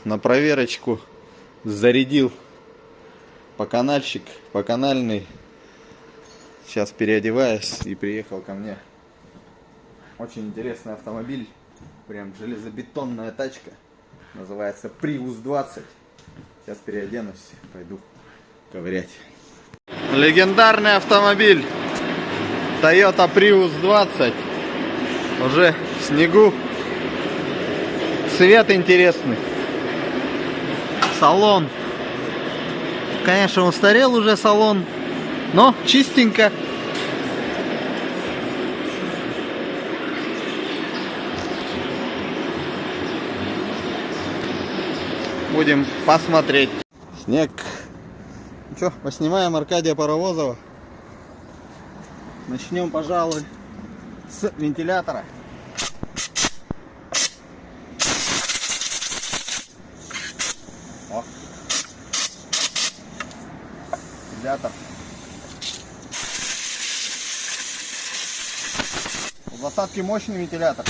на проверочку зарядил поканальный. Сейчас переодеваюсь и приехал ко мне. Очень интересный автомобиль. Прям железобетонная тачка. Называется Prius 20. Сейчас переоденусь, пойду ковырять. Легендарный автомобиль Toyota Prius 20. Уже в снегу. Цвет интересный. Салон. Конечно, устарел уже салон, но чистенько. Будем посмотреть. Снег. Ну что, поснимаем Аркадия Паровозова. Начнем, пожалуй, с вентилятора. О. Вентилятор. У двадцатки мощный вентилятор.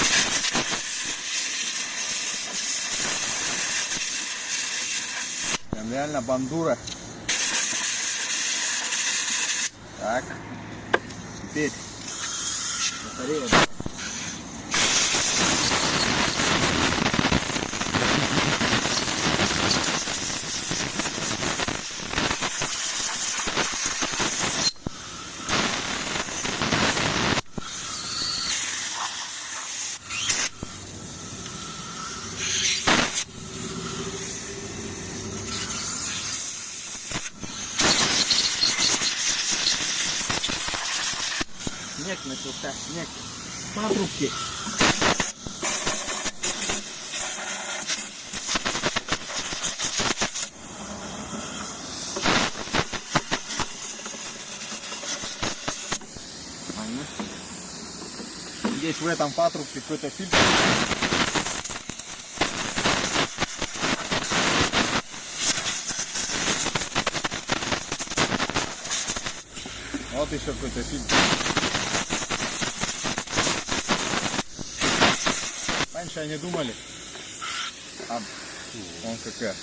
Прям реально бандура. Так. Теперь батарея. Снег начался, снег. Патрубки. Здесь в этом патрубке какой-то фильтр. Вот еще какой-то фильтр. Раньше они думали, он какая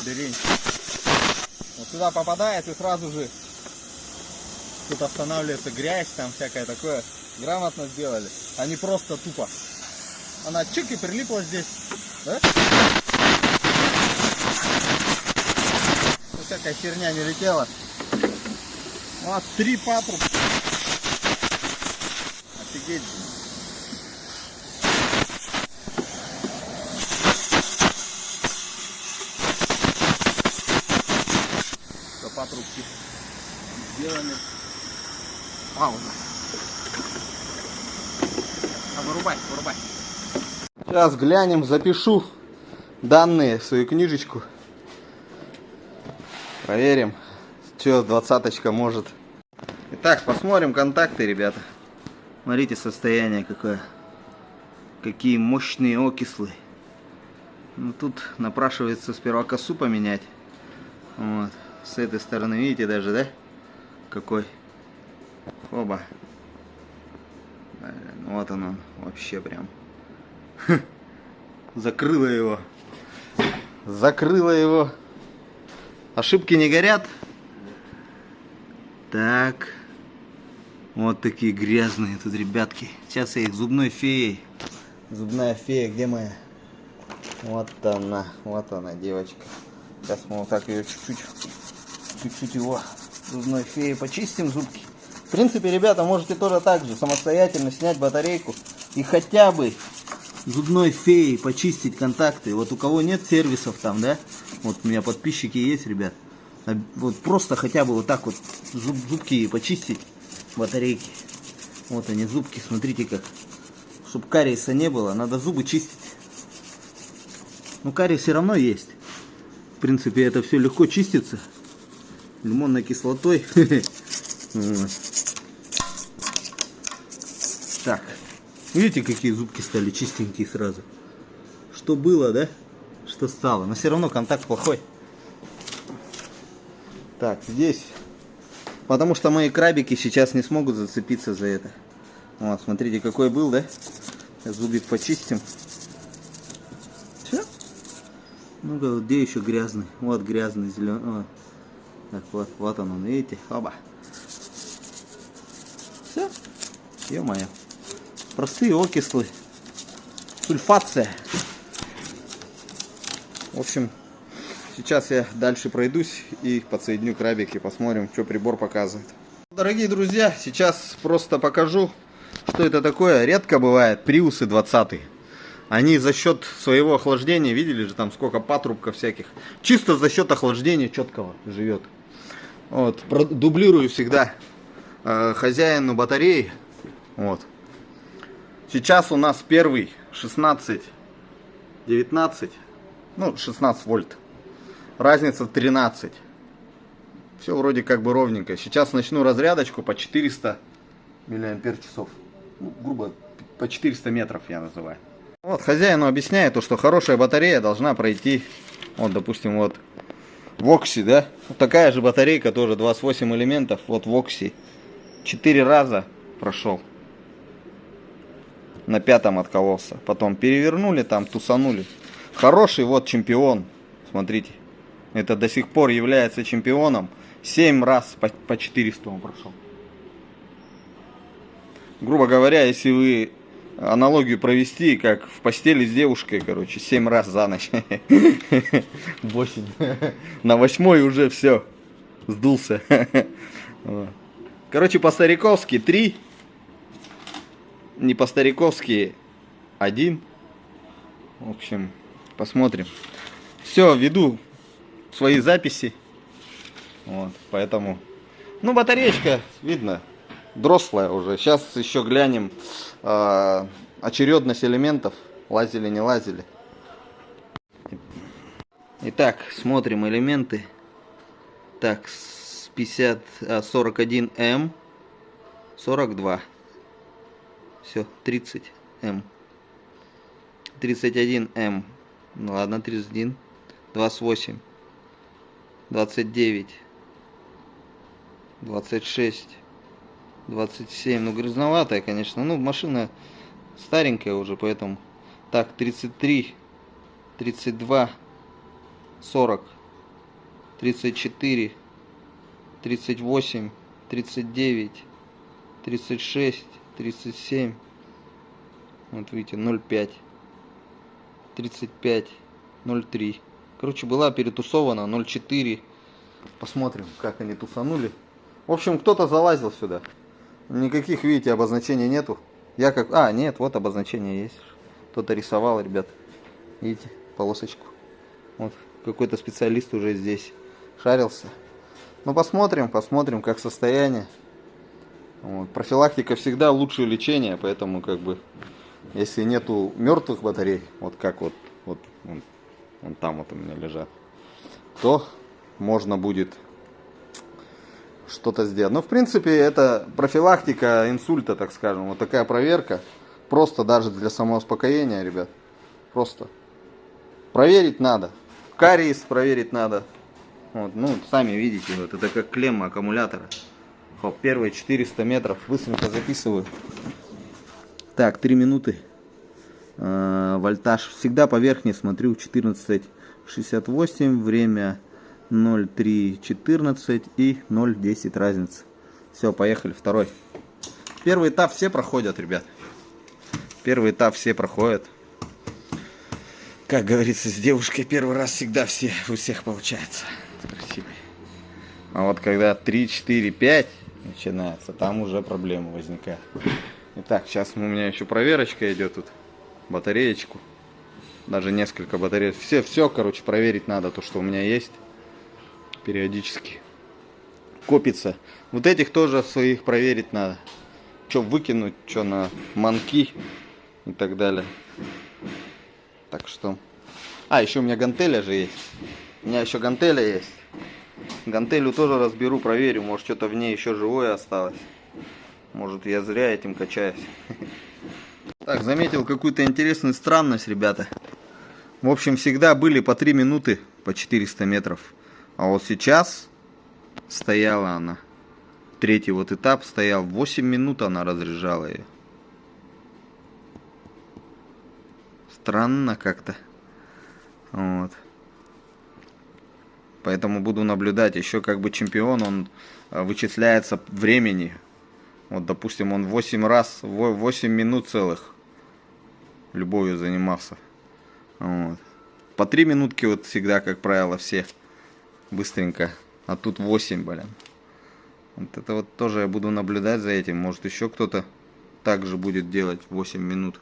дырень. Вот сюда попадает и сразу же тут останавливается грязь, там всякое такое. Грамотно сделали, а не просто тупо. Она чик и прилипла здесь, да? Всякая херня не летела. Вот 3 патрубка. Офигеть. Патрубки сделаны. Пауза. Вырубай. Сейчас глянем, запишу данные в свою книжечку. Проверим, что 20-очка может. Итак, посмотрим контакты, ребята. Смотрите, состояние какое. Какие мощные окислы. Ну, тут напрашивается сперва косу поменять. Вот. С этой стороны, видите, даже, да? Какой? Оба. Вот он вообще прям. Закрыло его. Ошибки не горят. Так. Вот такие грязные тут ребятки. Сейчас я их зубной феей. Зубная фея, где моя? Вот она, девочка. Сейчас мы вот так ее чуть-чуть его зубной феей почистим зубки. В принципе, ребята, можете тоже так же самостоятельно снять батарейку и хотя бы зубной феей почистить контакты. Вот у кого нет сервисов там, да, вот у меня подписчики есть, ребят, вот просто хотя бы вот так вот зубки почистить, батарейки. Вот они, зубки, смотрите как. Чтобы кариеса не было, надо зубы чистить. Ну, кариес все равно есть. В принципе, это все легко чистится лимонной кислотой. Так, видите, какие зубки стали чистенькие сразу. Что было, да? Что стало. Но все равно контакт плохой. Так, здесь. Потому что мои крабики сейчас не смогут зацепиться за это. Вот, смотрите, какой был, да? Сейчас зубик почистим. Все. Ну-ка, где еще грязный? Вот грязный зеленый. Вот. Так, вот он, видите? Оба. Все. Ё-моё. Простые окислы. Сульфация. В общем, сейчас я дальше пройдусь и подсоединю крабики, посмотрим, что прибор показывает. Дорогие друзья, сейчас просто покажу, что это такое. Редко бывает приусы 20. Они за счет своего охлаждения, видели же там сколько патрубков всяких, чисто за счет охлаждения четкого живет. Вот, дублирую всегда хозяину батареи. Вот. Сейчас у нас первый 16, 19, ну 16 вольт. Разница 13. Все вроде как бы ровненько. Сейчас начну разрядочку по 400 миллиампер часов. Ну, грубо по 400 метров я называю. Вот хозяину объясняет, что хорошая батарея должна пройти, вот допустим, вот в Окси, да? Вот такая же батарейка, тоже 28 элементов, вот в Окси. 4 раза прошел. На 5-м откололся. Потом перевернули, там тусанули. Хороший вот чемпион. Смотрите. Это до сих пор является чемпионом. 7 раз по 400 он прошел. Грубо говоря, если вы аналогию провести, как в постели с девушкой, короче, 7 раз за ночь. 8. На 8-й уже все. Сдулся. Короче, по-стариковски 3. Не по-стариковски 1. В общем, посмотрим. Все, веду свои записи. Вот, поэтому... Ну, батареечка, видно, дрослая уже. Сейчас еще глянем очередность элементов. Лазили, не лазили. Итак, смотрим элементы. Так, с 41М 42. Все, 30М. 31М. Ну ладно, 31. 28. 29. 26. 27. Ну, грязноватая, конечно. Ну, машина старенькая уже, поэтому. Так, 33. 32. 40. 34. 38. 39. 36. 37. Вот видите, 0,5. 35. 0,3. Короче, была перетусована 0,4. Посмотрим, как они тусанули. В общем, кто-то залазил сюда. Никаких, видите, обозначений нету. Я как... А, нет, вот обозначение есть. Кто-то рисовал, ребят. Видите, полосочку. Вот, какой-то специалист уже здесь шарился. Ну, посмотрим, как состояние. Вот. Профилактика всегда лучшее лечение, поэтому, как бы, если нету мертвых батарей, вот как вот там вот у меня лежат, то можно будет что-то сделать. Но в принципе это профилактика инсульта, так скажем. Вот такая проверка. Просто даже для самоуспокоения, ребят. Просто проверить надо. Кариес проверить надо. Вот, ну, сами видите, вот это как клемма аккумулятора. Хоп, первые 400 метров. Быстренько записываю. Так, 3 минуты. Вольтаж. Всегда по верхней смотрю. 14,68. Время 0,314 и 0,10 разница. Все, поехали. Второй. Первый этап все проходят, ребят. Первый этап все проходят. Как говорится, с девушкой первый раз всегда у всех получается. Красивый. А вот когда 3, 4, 5 начинается, там уже проблемы возникают. Итак, сейчас у меня еще проверочка идет тут. Батареечку. Даже несколько батарей. Все, короче, проверить надо, то, что у меня есть. Периодически копится. Вот этих тоже своих проверить надо. Что выкинуть, что на манки и так далее. Так что... А, еще у меня гантеля же есть. У меня еще гантеля есть. Гантелю тоже разберу, проверю. Может, что-то в ней еще живое осталось. Может, я зря этим качаюсь. Так, заметил какую-то интересную странность, ребята. В общем, всегда были по 3 минуты, по 400 метров. А вот сейчас стояла она. Третий вот этап стоял. 8 минут она разряжала ее. Странно как-то. Вот. Поэтому буду наблюдать. Еще как бы чемпион, он вычисляется времени. Вот, допустим, он 8 минут целых любовью занимался. Вот. По 3 минутки вот всегда, как правило, все быстренько. А тут 8, блин. Вот это вот тоже я буду наблюдать за этим. Может, еще кто-то так же будет делать 8 минут.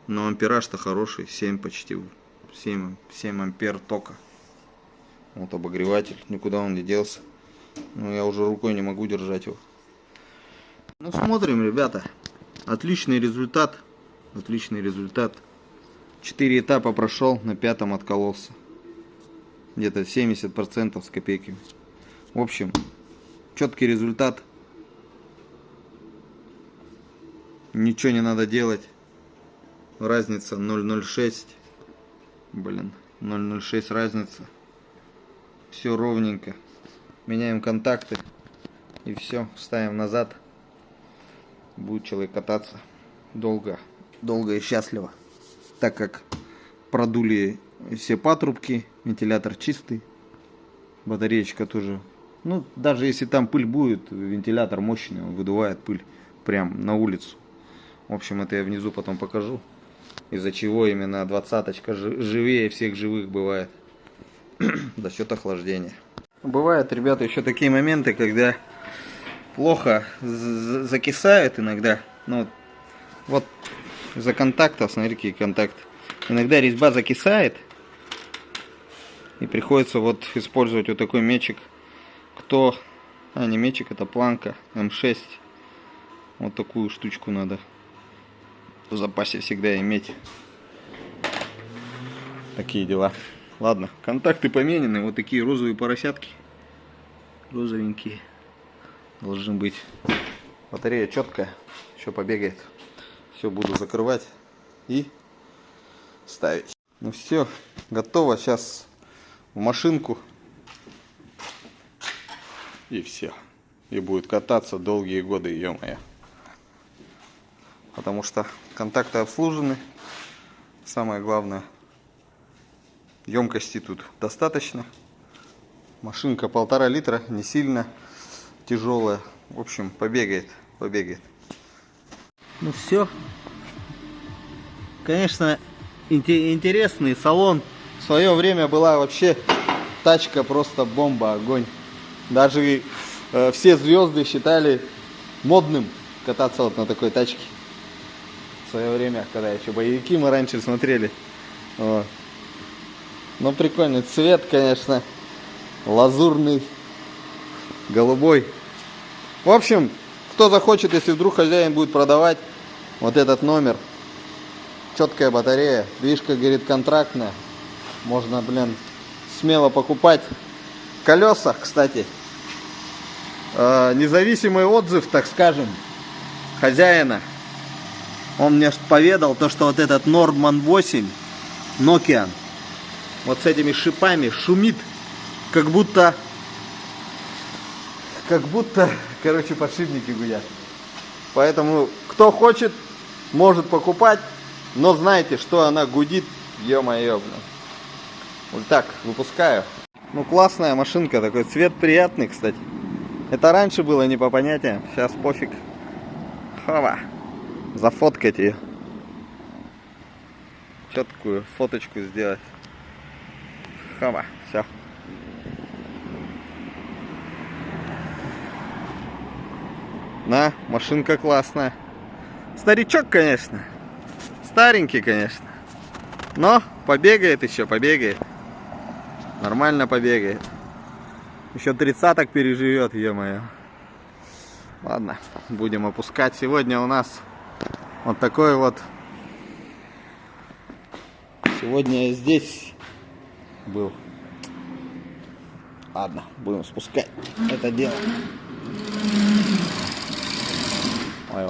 Но ампераж-то хороший. 7 почти. 7 ампер тока. Вот обогреватель. Никуда он не делся. Но я уже рукой не могу держать его. Ну, смотрим, ребята. Отличный результат. Отличный результат. 4 этапа прошел, на 5-м откололся. Где-то 70% с копейками. В общем, четкий результат. Ничего не надо делать. Разница 0,06. Блин, 0,06 разница. Все ровненько. Меняем контакты. И все, ставим назад. Будет человек кататься долго и счастливо. Так как продули все патрубки, вентилятор чистый, батареечка тоже. Ну, даже если там пыль будет, вентилятор мощный, он выдувает пыль прям на улицу. В общем, это я внизу потом покажу. Из-за чего именно 20-очка живее всех живых бывает. За счет охлаждения. Бывают, ребята, еще такие моменты, когда плохо закисают иногда. Ну, вот из-за контактов, смотри, какие контакты. Иногда резьба закисает. И приходится вот использовать вот такой мечик. Не мечик, это планка М6. Вот такую штучку надо в запасе всегда иметь. Такие дела. Ладно, контакты поменены. Вот такие розовые поросятки. Розовенькие. Должны быть. Батарея четкая. Еще побегает. Все буду закрывать и ставить. Ну все, готово. Сейчас в машинку. И все. И будет кататься долгие годы, ё-моё. Потому что контакты обслужены. Самое главное, емкости тут достаточно. Машинка 1,5 литра, не сильно тяжелая. В общем, побегает. Ну все. Конечно, интересный салон. В свое время была вообще тачка просто бомба, огонь. Даже все звезды считали модным кататься вот на такой тачке. В свое время, когда еще боевики мы раньше смотрели. Вот. Ну, прикольный цвет, конечно. Лазурный, голубой. В общем, кто захочет, если вдруг хозяин будет продавать вот этот номер. Четкая батарея. Движка, говорит, контрактная. Можно, блин, смело покупать. Колеса, кстати. Независимый отзыв, так скажем, хозяина. Он мне поведал, то, что вот этот Nordman 8 Nokian вот с этими шипами шумит, как будто, короче, подшипники гудят. Поэтому, кто хочет, может покупать, но знайте, что она гудит, ё-моё, блин. Вот так, выпускаю. Ну, классная машинка, такой цвет приятный, кстати. Это раньше было не по понятиям, сейчас пофиг. Хова. Зафоткать ее. Четкую фоточку сделать. Хова, все. На, машинка классная. Старичок, конечно. Старенький, конечно. Но побегает еще, побегает. Нормально побегает. Еще 30-ок переживет, е-мое. Ладно, будем опускать. Сегодня у нас вот такой вот. Сегодня я здесь был. Ладно, будем спускать это дело. Ой.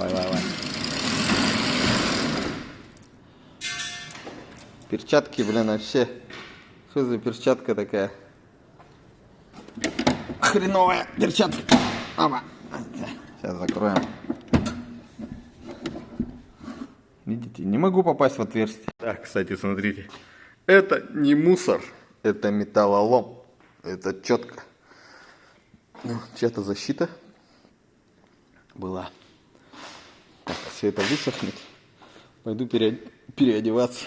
Перчатки, блин, вообще. Что за перчатка такая? Хреновая перчатка. Опа. Сейчас закроем. Видите, не могу попасть в отверстие. Так, кстати, смотрите. Это не мусор, это металлолом. Это четко. Ну, чья-то защита была. Так, все это высохнет. Пойду переодеваться.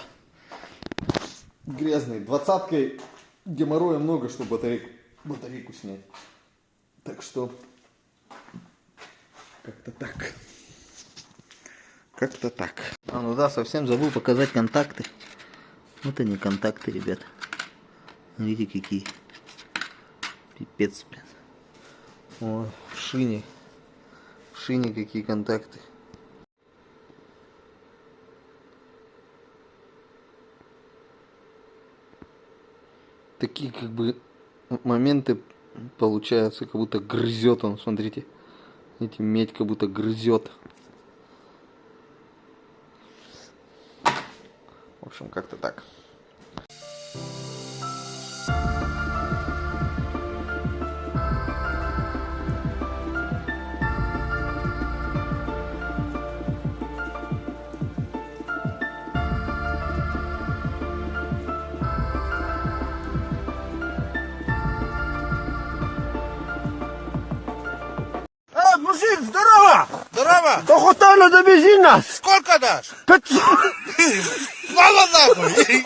Грязный. 20-кой геморроя много, чтобы батарейку снять. Так что как-то так. Как-то так. А, ну да, совсем забыл показать контакты. Вот они контакты, ребят. Видите, какие. Пипец, блин. О, в шине. В шине какие контакты. Такие как бы моменты получаются, как будто грызет он, смотрите. Эти медь как будто грызет. В общем, как-то так. Мужик, здорово! Здорово! До хотела довези нас! Сколько дашь? 500! Мало нахуй!